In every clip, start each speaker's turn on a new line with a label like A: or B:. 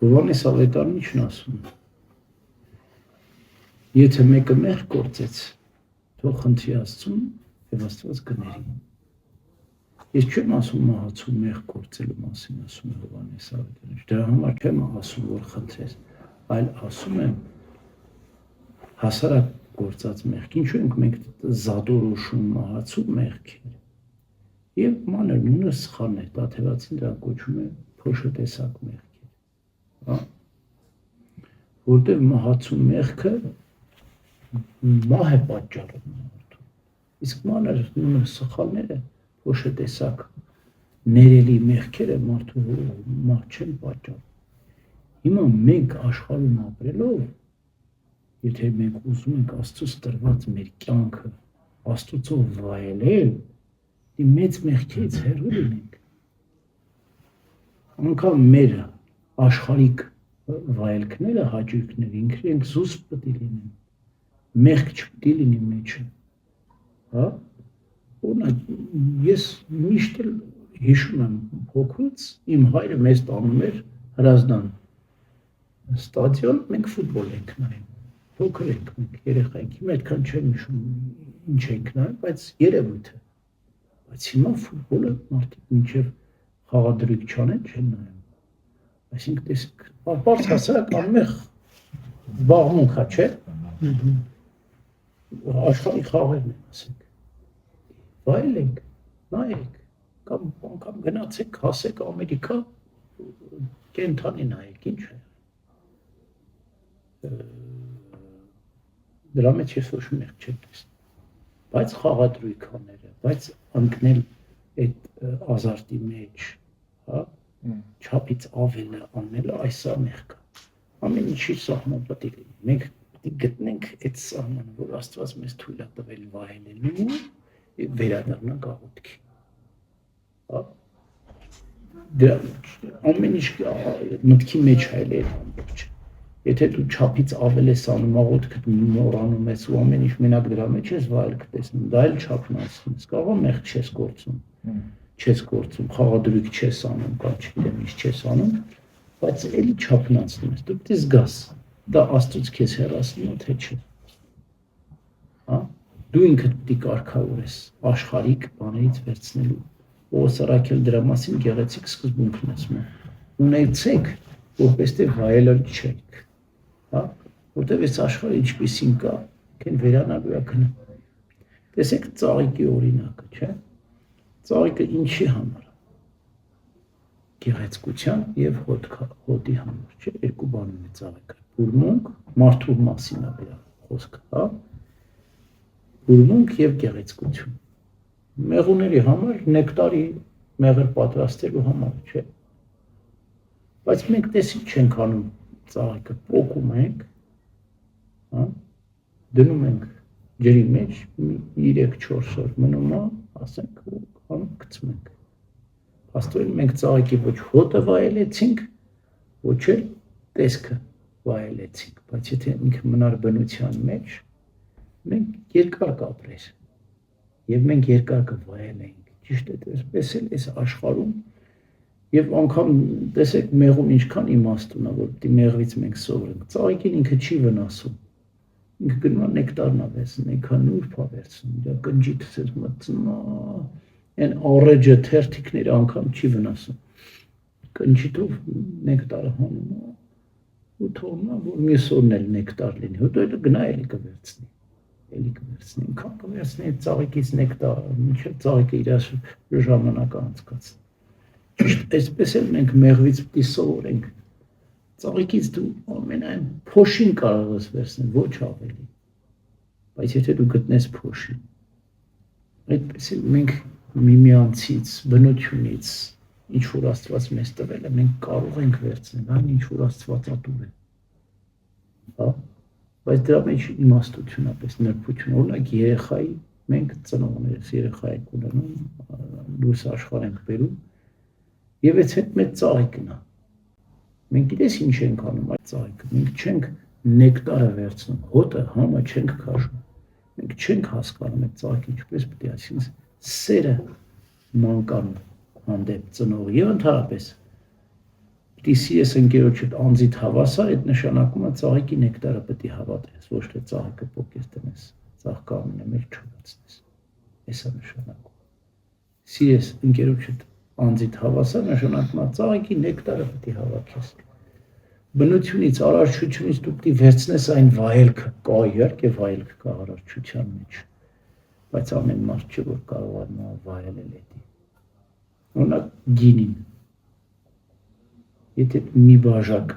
A: Հովհաննես Ավետարանը ինչն ասում է։ Եթե մեկը մեղք գործեց, թող խնդրի Աստծուն եւ Աստված կների։ Ես չեմ ասում մահացու մեղք գործելու մասին, ասում է Հովհաննես Ավետարանը։ Դրա համար չեմ ասում, որ խնդրես, այլ ասում եմ հասարակ գործած մեղք։ Ինչու ենք մենք զադորոշում մահացու մեղքեր։ Եվ մանր նույնը սխալն է, Տաթևացին դրան կոչում է փոշոտեսակ մեղքեր։ Հա։ Որտեղ մահացու մեղքը մահ է պատճառում մարդու։ Իսկ մանր նույնը սխալները փոշոտեսակ ներելի մեղքերը մարդու մահ չեն պատճառում։ Հիմա մենք աշխարհում ապրելով, եթե մենք ուզում ենք Աստծուց տրված մեր կյանքը Աստծո վայելել, դի մեծ մեղքից հեռու լինենք։ Անկամ մեր աշխարհիկ վայելքները, հաճույքները ինքնին զուսպ պետք է լինեն։ Մեղք չպետք է լինի մեջը։ Հա։ Օրինակ ես միշտ հիշում եմ փոքրուց իմ հայրը մեզ տանում էր Հրազդան ստադիոն, մենք ֆուտբոլ ենք նայում։ Փոքր ենք մենք երեխա ենք, հիմա այդքան չեմ հիշում ինչ ենք նայում, բայց երևույթը։ Բայց հիմա ֆուտբոլը մարդիկ մինչև խաղադրույք չանեն չեն նայում։ Այսինքն տեսեք, բարձ հասարակ ամեն զբաղմունք է, չէ՞։ Աշխարհի խաղերն են, ասենք։ Վայելենք, նայեք, կամ անգամ գնացեք, հասեք Ամերիկա, կենթանի նայեք, ինչ է։ Դրա մեջ ես ոչ մի մեղք չեմ տեսնում։ Բայց խաղադրույքները, բայց ընկնել այդ ազարտի մեջ, հա, չափից ավելը անելը այս է մեղքը։ Ամեն ինչի սահման պետք է լինի։ Մենք պետք է գտնենք այդ սահմանը, որ Աստված մեզ թույլ է տվել վայելելու եւ վերադառնանք աղոթքի։ Հա։ Դրա ամեն ինչ մտքի մեջ այլ է ամբողջ։ Եթե դու չափից ավել ես անում աղոթքը մոռանում ես ու ամեն ինչ մենակ դրա մեջ ես վայելք տեսնում, դա էլ չափն ասում, կարող է մեղք չես գործում, խաղադրույք չես անում, կամ չգիտեմ ինչ չես անում, բայց էլի չափն անցնում ես, դու պետք է զգաս, դա Աստծուց քեզ հեռացնում է թե չէ։ Հա։ Դու ինքդ պետք է կարգավորես աշխարհիկ բաներից վերցնելու։ Պողոս առաքյալ դրա մասին գեղեցիկ սկզբունքն ասում է. ունեցեք, որպես թե վայելել չեք։ Հա, որտեղ այս աշխարհը ինչպեսին կա, քեն վերանալու է գնա։ Տեսեք ծաղիկի օրինակը, չէ՞։ Ծաղիկը ինչի համար է։ Գեղեցկության եւ հոտի համար, չէ՞։ Երկու բանում է ծաղիկը։ Բուրմունք, մարդու մասին է դրա խոսքը, հա։ Բուրմունք եւ գեղեցկություն։ Մեղուների համար նեկտարի մեղր պատրաստելու համար, չէ։ Բայց մենք տեսիք չենք անում ծաղիկը, պոկում ենք, հա, դնում ենք ջրի մեջ 3-4 օր մնում է, ասենք, ու անում գցում ենք։ Աստորեն մենք ծաղիկի ոչ հոտը վայելեցինք, ոչ էլ տեսքը վայելեցինք, բայց եթե ինքը մնար բնության մեջ, մենք երկար կապրեր, եւ մենք երկար կվայելենք, ճիշտ է, այսպես էլ այս աշխարհում Եվ անգամ տեսեք մեղուն ինչքան իմաստուն է, որ դի մեղվից մենք սովորենք։ Ծաղիկին ինքը չի վնասում։ Ինքը գնում է նեկտարն է վերցնում, ինքան նուրբ է վերցնում, դա կնջիթս է մտցնում, այն առեջը թերթիկները անգամ չի վնասում։ Կնջիթով նեկտարը հանում է ու թողնում է, որ մյուս օրն էլ նեկտար լինի, հետո էլ գնա էլի կվերցնի, ինքան կվերցնի ծաղիկից նեկտար, մինչև ծաղիկը իր ժամանակը անցկացնի։ Այսպես էլ մենք մեղվից պիտի սովորենք։ Ծաղիկից դու ամենայն փոշին կարող ես վերցնել, ոչ ավելի։ Բայց եթե դու գտնես փոշին, այդպես էլ մենք միմյանցից, բնությունից, ինչ որ Աստված մեզ տվել է, մենք կարող ենք վերցնել, այն ինչ որ Աստվածատուր է։ Հա։ Բայց դրա մեջ իմաստություն է, պես նրբություն, օրինակ երեխայի, մենք ծնողներս երեխա ենք ունենում, լույս աշխարհ ենք բերում։ Եվ այս հետ մեծ ծաղիկն է։ Մենք գիտես ինչ ենք անում այդ ծաղիկը, մենք չենք նեկտարը վերցնում, հոտը համը չենք քաշում, մենք չենք հասկանում այդ ծաղիկը ինչպես պետք է, այսինքն սերը մանկան հանդեպ ծնողի եւ ընդհանրապես Տիսի ես ընկերոջդ անձիդ հավասար, այդ նշանակում է ծաղիկի նեկտարը պետք է հավատես, ոչ թե ծաղիկը փոքես տնես, ծաղկը ամենը մեջ չուղացնես։ Էսա նշանակում։ Սիրես ընկերոջդ անձիդ հավասար, նշանակում է ծաղիկի նեկտարը պետք է հավաքես։ Բնությունից, արարչությունից դու պետք է վերցնես այն վայելքը, կա իհարկե վայելք կա արարչության մեջ, բայց ամեն մարդ չէ, որ կարողանա վայելել դա։ Օրինակ գինին։ Եթե մի բաժակ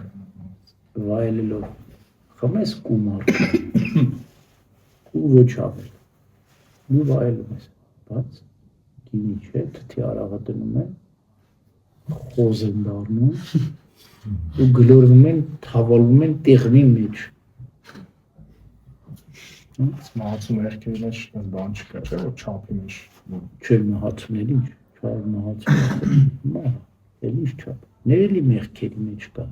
A: վայելելով խմես կումար, ու ոչ ավել, դու վայելում ես, բայց գինի չէ, թթի արաղը դնում են, խոզ են դառնում, ու գլորվում են, թավալվում են տեղնի մեջ։
B: Մահացում երկերի մեջ բան չկա, չէ, որ չափի մեջ։
A: Չէ, մահացում էլ ինչ, չար մահացում, էլ ինչ չափ, ներելի մեղքերի մեջ կա,